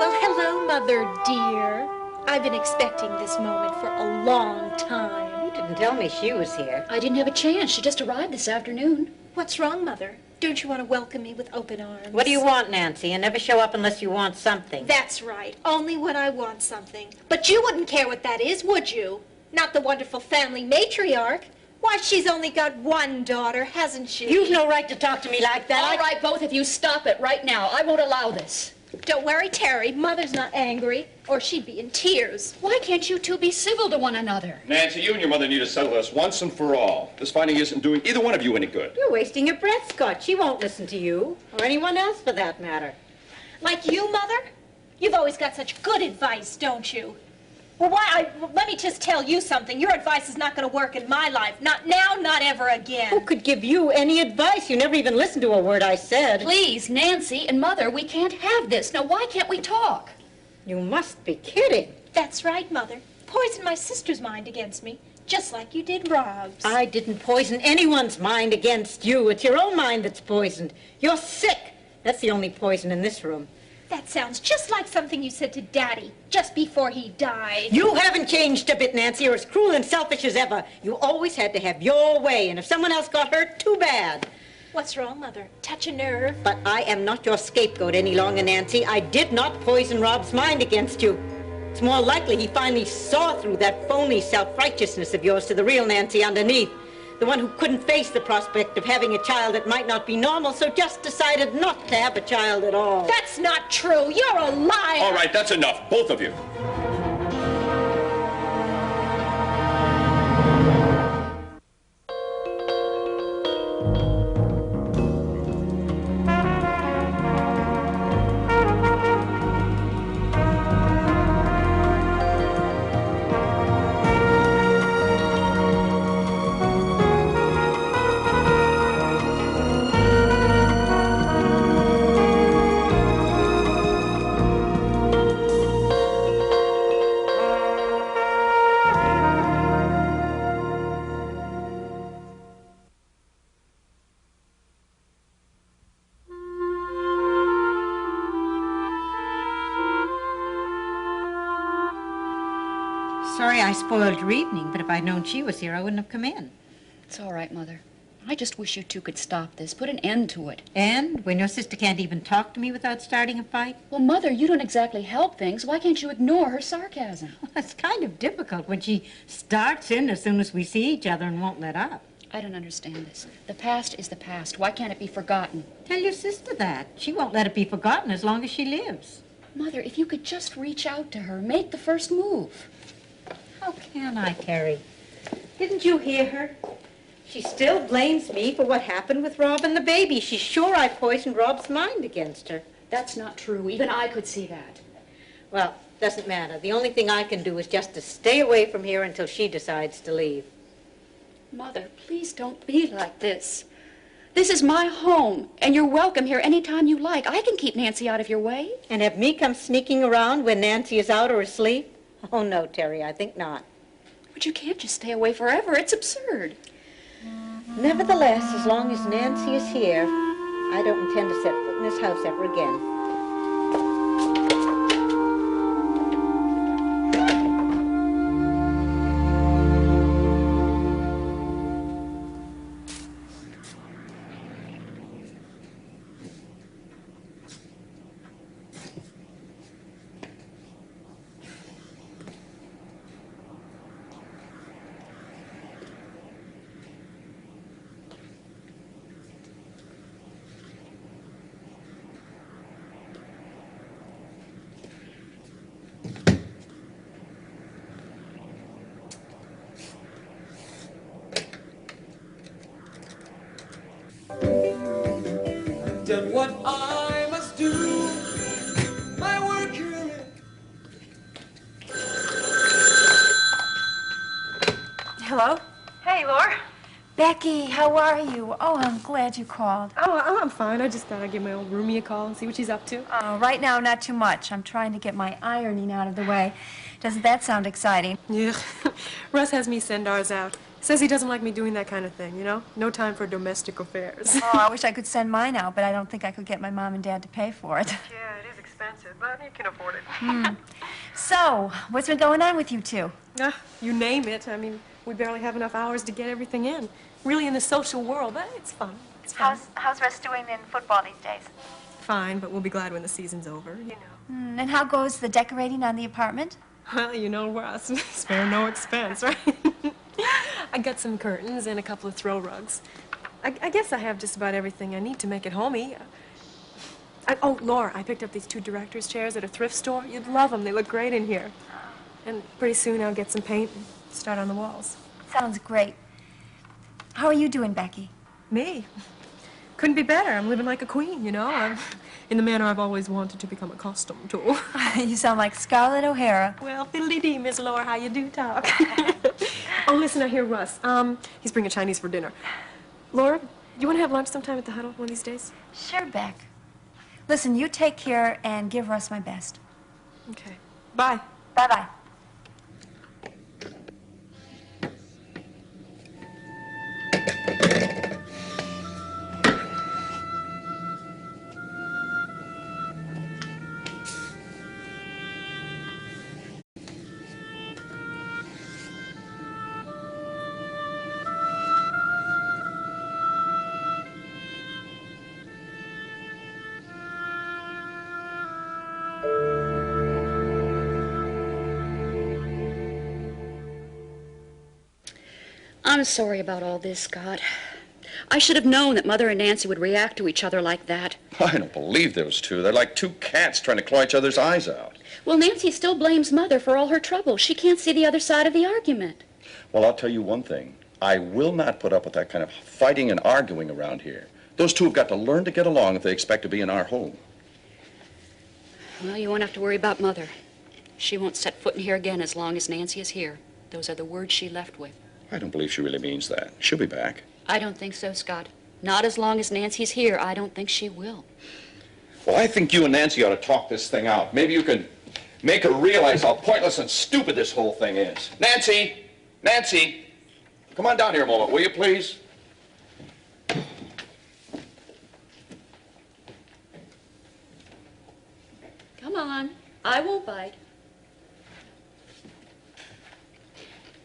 Well, hello, Mother dear. I've been expecting this moment for a long time. You didn't tell me she was here. I didn't have a chance. She just arrived this afternoon. What's wrong, Mother? Don't you want to welcome me with open arms? What do you want, Nancy? You never show up unless you want something. That's right. Only when I want something. But you wouldn't care what that is, would you? Not the wonderful family matriarch. Why, she's only got one daughter, hasn't she? You've no right to talk to me like that. All right, both of you, stop it right now. I won't allow this. Don't worry, Terry. Mother's not angry, or she'd be in tears. Why can't you two be civil to one another? Nancy, you and your mother need to settle this once and for all. This fighting isn't doing either one of you any good. You're wasting your breath, Scott. She won't listen to you, or anyone else for that matter. Like you, Mother? You've always got such good advice, don't you? Well, let me just tell you something. Your advice is not going to work in my life. Not now, not ever again. Who could give you any advice? You never even listened to a word I said. Please, Nancy and Mother, we can't have this. Now, why can't we talk? You must be kidding. That's right, Mother. Poison my sister's mind against me, just like you did Rob's. I didn't poison anyone's mind against you. It's your own mind that's poisoned. You're sick. That's the only poison in this room. That sounds just like something you said to Daddy just before he died. You haven't changed a bit, Nancy. You're as cruel and selfish as ever. You always had to have your way, and if someone else got hurt, too bad. What's wrong, Mother? Touch a nerve? But I am not your scapegoat any longer, Nancy. I did not poison Rob's mind against you. It's more likely he finally saw through that phony self-righteousness of yours to the real Nancy underneath. The one who couldn't face the prospect of having a child that might not be normal, so just decided not to have a child at all. That's not true. You're a liar. All right, that's enough, both of you. Sorry I spoiled your evening, but if I'd known she was here, I wouldn't have come in. It's all right, Mother. I just wish you two could stop this, put an end to it. And when your sister can't even talk to me without starting a fight? Well, Mother, you don't exactly help things. Why can't you ignore her sarcasm? Well, it's kind of difficult when she starts in as soon as we see each other and won't let up. I don't understand this. The past is the past. Why can't it be forgotten? Tell your sister that. She won't let it be forgotten as long as she lives. Mother, if you could just reach out to her, make the first move. How can I, Terry? Didn't you hear her? She still blames me for what happened with Rob and the baby. She's sure I poisoned Rob's mind against her. That's not true. Even I could see that. Well, doesn't matter. The only thing I can do is just to stay away from here until she decides to leave. Mother, please don't be like this. This is my home, and you're welcome here any time you like. I can keep Nancy out of your way. And have me come sneaking around when Nancy is out or asleep? Oh, no, Terry, I think not. But you can't just stay away forever. It's absurd. Nevertheless, as long as Nancy is here, I don't intend to set foot in this house ever again. Done what I must do, my work here. Hello? Hey, Laura. Becky, how are you? Oh, I'm glad you called. Oh, I'm fine. I just thought I'd give my old roomie a call and see what she's up to. Oh, right now, not too much. I'm trying to get my ironing out of the way. Doesn't that sound exciting? Yeah. Russ has me send ours out. Says he doesn't like me doing that kind of thing, you know? No time for domestic affairs. Oh, I wish I could send mine out, but I don't think I could get my mom and dad to pay for it. Yeah, it is expensive, but you can afford it. So, what's been going on with you two? You name it. I mean, we barely have enough hours to get everything in. Really, in the social world, it's fun. It's fun. How's Russ doing in football these days? Fine, but we'll be glad when the season's over, you know. And how goes the decorating on the apartment? Well, you know Russ. Spare no expense, right? I got some curtains and a couple of throw rugs. I guess I have just about everything I need to make it homey. Oh, Laura, I picked up these 2 director's chairs at a thrift store. You'd love them. They look great in here. And pretty soon I'll get some paint and start on the walls. Sounds great. How are you doing, Becky? Me? Couldn't be better. I'm living like a queen, you know? I'm in the manner I've always wanted to become accustomed to. You sound like Scarlett O'Hara. Well, fiddly-dee, Miss Laura, how you do talk. Oh, listen, I hear Russ. He's bringing Chinese for dinner. Laura, you want to have lunch sometime at the Huddle one of these days? Sure, Beck. Listen, you take care and give Russ my best. Okay. Bye. Bye-bye. I'm sorry about all this, Scott. I should have known that Mother and Nancy would react to each other like that. I don't believe those two. They're like 2 cats trying to claw each other's eyes out. Well, Nancy still blames Mother for all her trouble. She can't see the other side of the argument. Well, I'll tell you one thing. I will not put up with that kind of fighting and arguing around here. Those two have got to learn to get along if they expect to be in our home. Well, you won't have to worry about Mother. She won't set foot in here again as long as Nancy is here. Those are the words she left with. I don't believe she really means that. She'll be back. I don't think so, Scott. Not as long as Nancy's here. I don't think she will. Well, I think you and Nancy ought to talk this thing out. Maybe you can make her realize how pointless and stupid this whole thing is. Nancy! Nancy! Come on down here a moment, will you, please? Come on. I won't bite.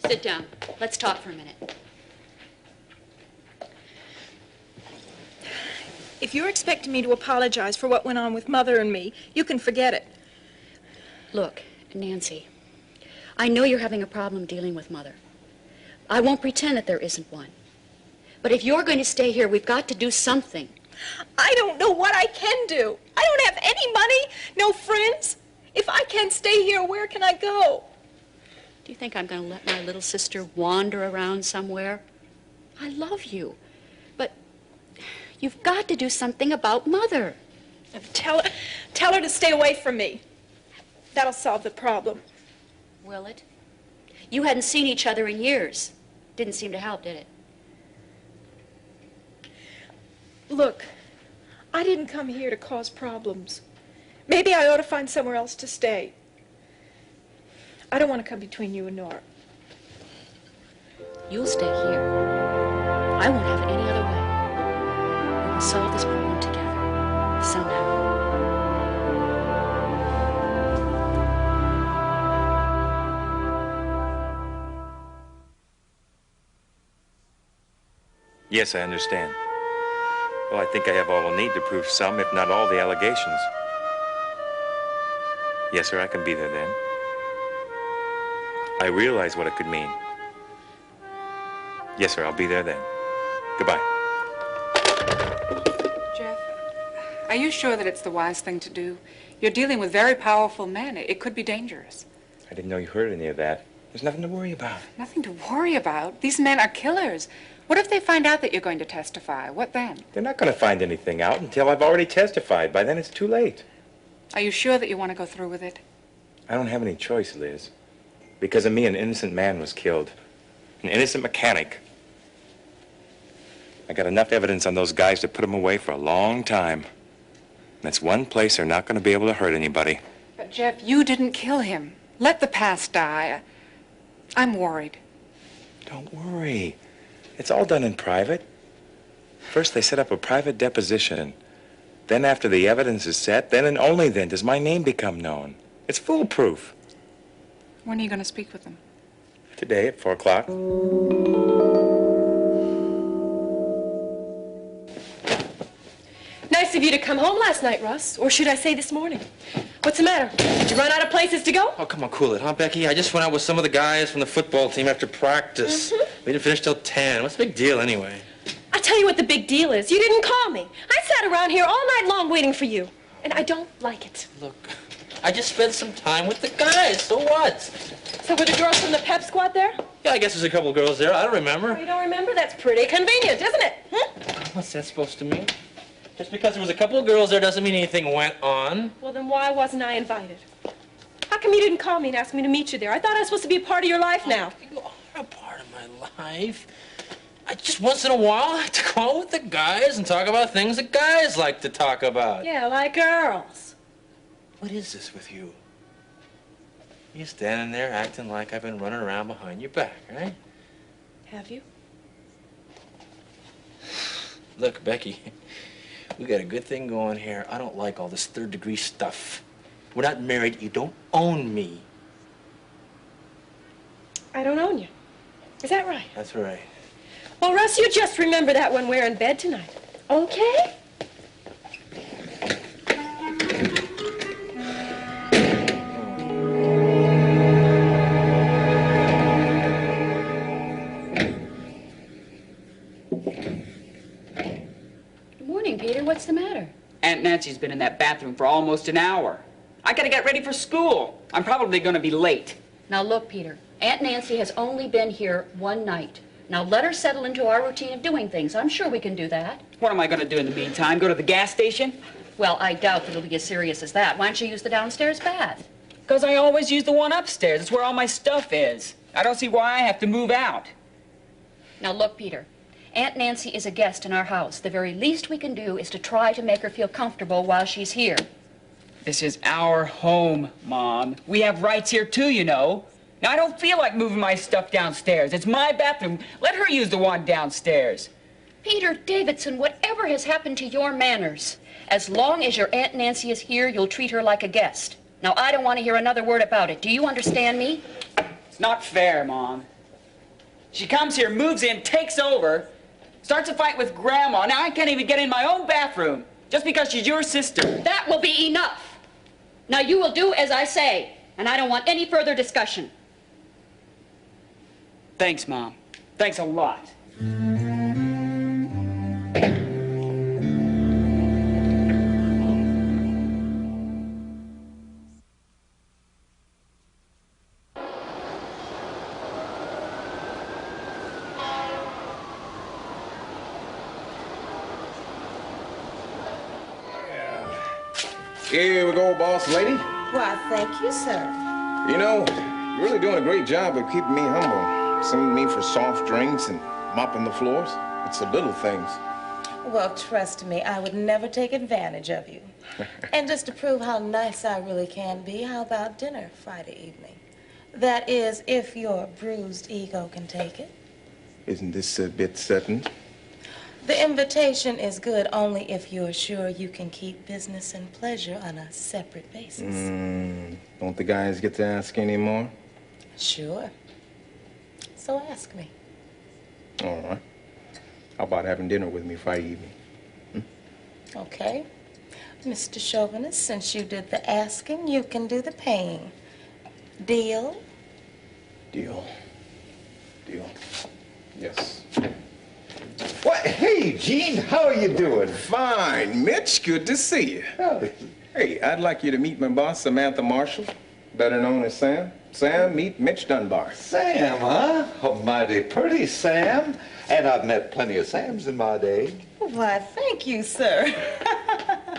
Sit down. Let's talk for a minute. If you're expecting me to apologize for what went on with Mother and me, you can forget it. Look, Nancy, I know you're having a problem dealing with Mother. I won't pretend that there isn't one. But if you're going to stay here, we've got to do something. I don't know what I can do. I don't have any money, no friends. If I can't stay here, where can I go? Do you think I'm going to let my little sister wander around somewhere? I love you, but you've got to do something about Mother. Tell her to stay away from me. That'll solve the problem. Will it? You hadn't seen each other in years. Didn't seem to help, did it? Look, I didn't come here to cause problems. Maybe I ought to find somewhere else to stay. I don't want to come between you and Nora. You'll stay here. I won't have it any other way. We will solve this problem together, somehow. Yes, I understand. Well, I think I have all we'll need to prove some, if not all, the allegations. Yes, sir, I can be there then. I realize what it could mean. Yes, sir, I'll be there then. Goodbye. Jeff, are you sure that it's the wise thing to do? You're dealing with very powerful men. It could be dangerous. I didn't know you heard any of that. There's nothing to worry about. Nothing to worry about. These men are killers. What if they find out that you're going to testify? What then? They're not going to find anything out until I've already testified. By then, it's too late. Are you sure that you want to go through with it? I don't have any choice, Liz. Because of me, an innocent man was killed. An innocent mechanic. I got enough evidence on those guys to put them away for a long time. And that's one place they're not going to be able to hurt anybody. But, Jeff, you didn't kill him. Let the past die. I'm worried. Don't worry. It's all done in private. First, they set up a private deposition. Then, after the evidence is set, then and only then does my name become known. It's foolproof. When are you going to speak with them? Today at 4 o'clock. Nice of you to come home last night, Russ. Or should I say this morning? What's the matter? Did you run out of places to go? Oh, come on, cool it, huh, Becky? I just went out with some of the guys from the football team after practice. We didn't finish till 10. What's the big deal, anyway? I'll tell you what the big deal is. You didn't call me. I sat around here all night long waiting for you. And I don't like it. Look, I just spent some time with the guys. So what? So were the girls from the pep squad there? Yeah, I guess there's a couple of girls there. I don't remember. Oh, you don't remember? That's pretty convenient, isn't it? What's that supposed to mean? Just because there was a couple of girls there doesn't mean anything went on. Well, then why wasn't I invited? How come you didn't call me and ask me to meet you there? I thought I was supposed to be a part of your life now. You are a part of my life. I just once in a while like to go out with the guys and talk about things that guys like to talk about. Yeah, like girls. What is this with you? You standing there acting like I've been running around behind your back, right? Have you? Look, Becky, we got a good thing going here. I don't like all this third-degree stuff. We're not married. You don't own me. I don't own you. Is that right? That's right. Well, Russ, you just remember that when we're in bed tonight. Okay? Good morning, Peter. What's the matter? Aunt Nancy's been in that bathroom for almost an hour. I gotta get ready for school. I'm probably gonna be late. Now, look, Peter. Aunt Nancy has only been here one night. Now, let her settle into our routine of doing things. I'm sure we can do that. What am I gonna do in the meantime? Go to the gas station? Well, I doubt that it'll be as serious as that. Why don't you use the downstairs bath? Because I always use the one upstairs. It's where all my stuff is. I don't see why I have to move out. Now, look, Peter. Aunt Nancy is a guest in our house. The very least we can do is to try to make her feel comfortable while she's here. This is our home, Mom. We have rights here, too, you know. Now, I don't feel like moving my stuff downstairs. It's my bathroom. Let her use the one downstairs. Peter Davidson, whatever has happened to your manners, as long as your Aunt Nancy is here, you'll treat her like a guest. Now, I don't want to hear another word about it. Do you understand me? It's not fair, Mom. She comes here, moves in, takes over, starts a fight with Grandma. Now I can't even get in my own bathroom just because she's your sister. That will be enough. Now, you will do as I say, and I don't want any further discussion. Thanks, Mom. Thanks a lot. Here we go, boss lady. Why, thank you, sir. You know, you're really doing a great job of keeping me humble. Sending me for soft drinks and mopping the floors. It's the little things. Well, trust me, I would never take advantage of you. And just to prove how nice I really can be, how about dinner Friday evening? That is, if your bruised ego can take it. Isn't this a bit sudden? The invitation is good only if you're sure you can keep business and pleasure on a separate basis. Don't the guys get to ask anymore? Sure. So ask me. All right. How about having dinner with me Friday evening? Okay. Mr. Chauvinist, since you did the asking, you can do the paying. Deal? Deal. Deal. Yes. What? Hey, Gene, how are you doing? Fine, Mitch. Good to see you. Oh. Hey, I'd like you to meet my boss, Samantha Marshall, better known as Sam. Sam, meet Mitch Dunbar. Sam, huh? Oh, mighty pretty Sam. And I've met plenty of Sams in my day. Why, thank you, sir.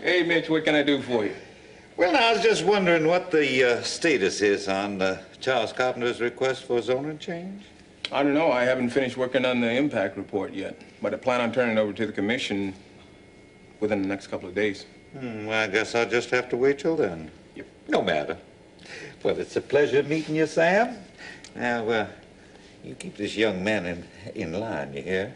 Hey, Mitch, what can I do for you? Well, I was just wondering what the status is on Charles Carpenter's request for a zoning change. I don't know. I haven't finished working on the impact report yet, but I plan on turning it over to the commission within the next couple of days. Well, I guess I'll just have to wait till then. Yep. No matter. Well, it's a pleasure meeting you, Sam. Now, You keep this young man in line, you hear?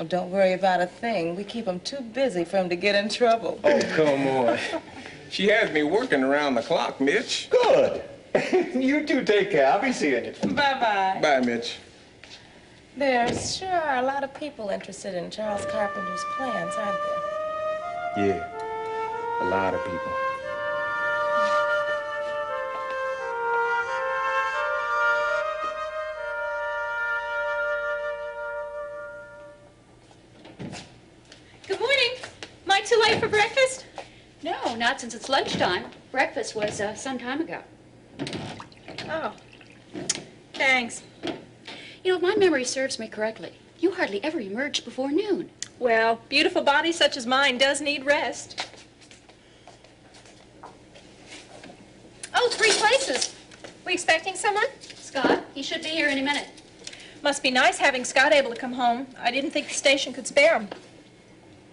Oh, don't worry about a thing. We keep him too busy for him to get in trouble. Oh, come on. She has me working around the clock, Mitch. Good. You two take care. I'll be seeing you. Bye-bye. Bye, Mitch. There sure are a lot of people interested in Charles Carpenter's plans, aren't there? Yeah, a lot of people. Good morning. Am I too late for breakfast? No, not since it's lunchtime. Breakfast was some time ago. Oh. Thanks. You know, if my memory serves me correctly, you hardly ever emerged before noon. Well, beautiful body such as mine does need rest. Oh, 3 places. We expecting someone? Scott, he should be here any minute. Must be nice having Scott able to come home. I didn't think the station could spare him.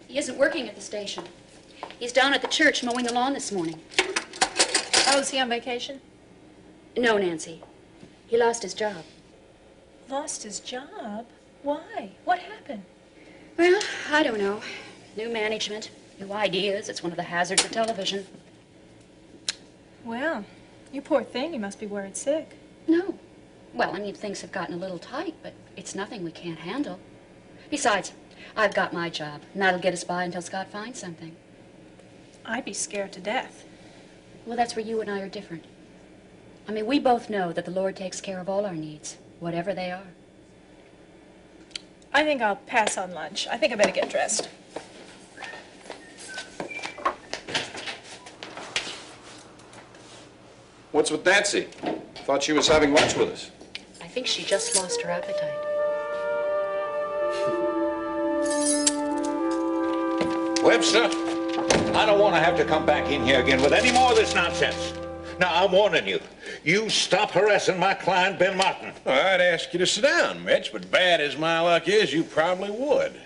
He isn't working at the station. He's down at the church mowing the lawn this morning. Oh, is he on vacation? No, Nancy. He lost his job. Lost his job? Why? What happened? Well, I don't know. New management, new ideas. It's one of the hazards of television. Well, you poor thing. You must be worried sick. No. Well, I mean, things have gotten a little tight, but it's nothing we can't handle. Besides, I've got my job, and that'll get us by until Scott finds something. I'd be scared to death. Well, that's where you and I are different. I mean, we both know that the Lord takes care of all our needs, whatever they are. I think I'll pass on lunch. I think I better get dressed. What's with Nancy? Thought she was having lunch with us. I think she just lost her appetite. Webster, I don't want to have to come back in here again with any more of this nonsense. Now, I'm warning you. You stop harassing my client, Ben Martin. I'd ask you to sit down, Mitch, but bad as my luck is, you probably would.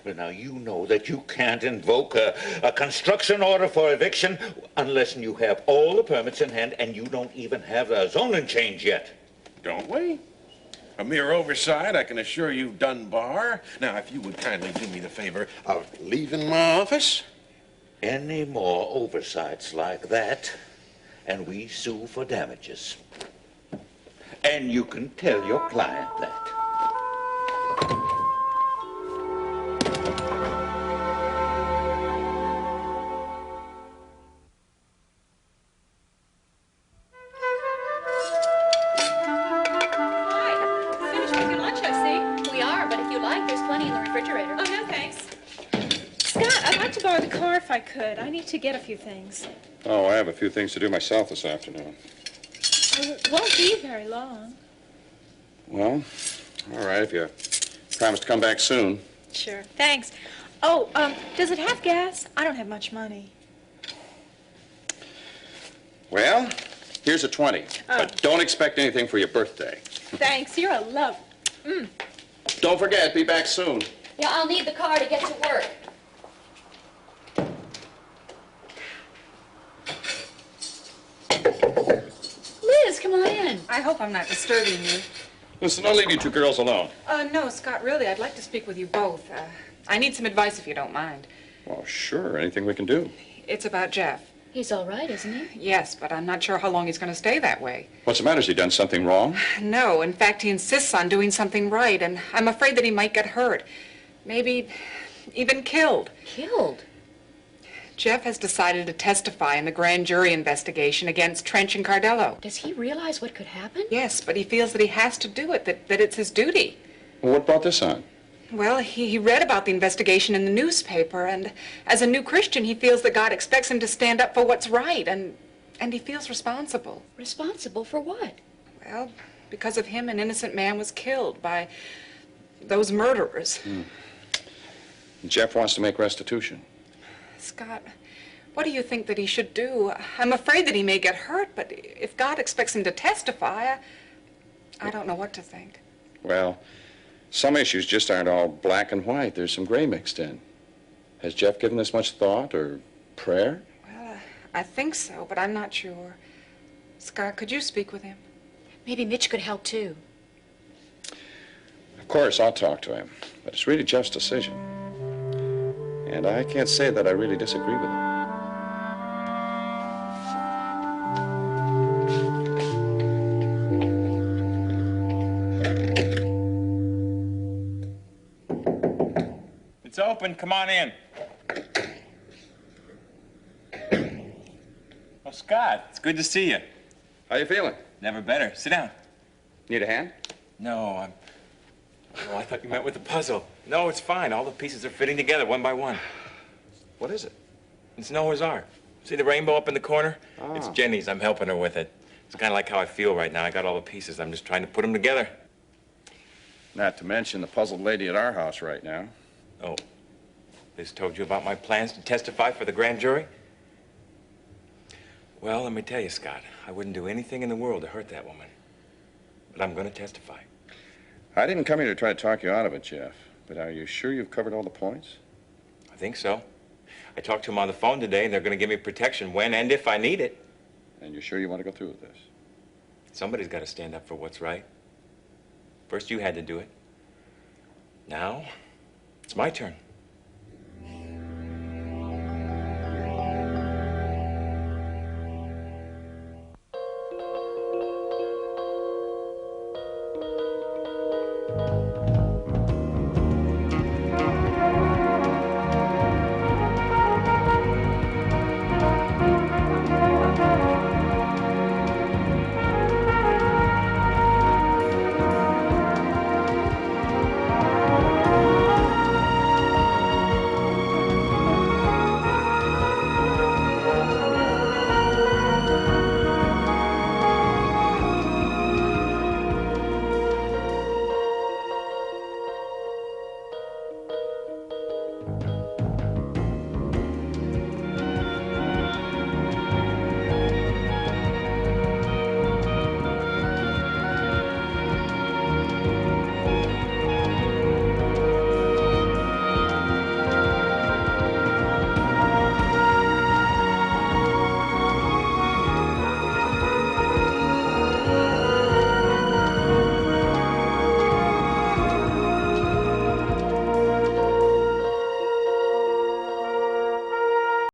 Well, now, you know that you can't invoke a construction order for eviction unless you have all the permits in hand, and you don't even have a zoning change yet. Don't we? A mere oversight, I can assure you, Dunbar. Now, if you would kindly do me the favor of leaving my office. Any more oversights like that, and we sue for damages. And you can tell your client that. Hi. Finished with your lunch, I see. We are, but if you like, there's plenty in the refrigerator. Oh, no, thanks. Scott, I'd like to borrow the car if I could. I need to get a few things. Oh, I have a few things to do myself this afternoon. I won't be very long. Well, all right, if you promise to come back soon. Sure. Thanks. Oh, does it have gas? I don't have much money. Well, here's a 20. But don't expect anything for your birthday. Thanks. You're a love. Don't forget, be back soon. Yeah, I'll need the car to get to work. Liz, come on in. I hope I'm not disturbing you. Listen, I'll leave you two girls alone. No, Scott, really, I'd like to speak with you both. I need some advice if you don't mind. Well, sure, anything we can do. It's about Jeff. He's all right, isn't he? Yes, but I'm not sure how long he's going to stay that way. What's the matter? Has he done something wrong? No, in fact, he insists on doing something right, and I'm afraid that he might get hurt. Maybe even killed. Killed? Jeff has decided to testify in the grand jury investigation against Trench and Cardello. Does he realize what could happen? Yes, but he feels that he has to do it, that it's his duty. Well, what brought this on? Well, he read about the investigation in the newspaper, and as a new Christian, he feels that God expects him to stand up for what's right, and he feels responsible. Responsible for what? Well, because of him, an innocent man was killed by those murderers. Jeff wants to make restitution. Scott, what do you think that he should do? I'm afraid that he may get hurt, but if God expects him to testify, I don't know what to think. Well, some issues just aren't all black and white. There's some gray mixed in. Has Jeff given this much thought or prayer? Well, I think so, but I'm not sure. Scott, could you speak with him? Maybe Mitch could help, too. Of course, I'll talk to him, but it's really Jeff's decision. And I can't say that I really disagree with him. It's open. Come on in. Oh, Scott, it's good to see you. How you feeling? Never better. Sit down. Need a hand? No, Oh, I thought you meant with the puzzle. No, it's fine. All the pieces are fitting together one by one. What is it? It's Noah's Ark. See the rainbow up in the corner? Ah. It's Jenny's. I'm helping her with it. It's kind of like how I feel right now. I got all the pieces. I'm just trying to put them together. Not to mention the puzzled lady at our house right now. Oh, Liz told you about my plans to testify for the grand jury? Well, let me tell you, Scott, I wouldn't do anything in the world to hurt that woman. But I'm going to testify. I didn't come here to try to talk you out of it, Jeff. But are you sure you've covered all the points? I think so. I talked to them on the phone today, and they're going to give me protection when and if I need it. And you're sure you want to go through with this? Somebody's got to stand up for what's right. First you had to do it. Now, it's my turn.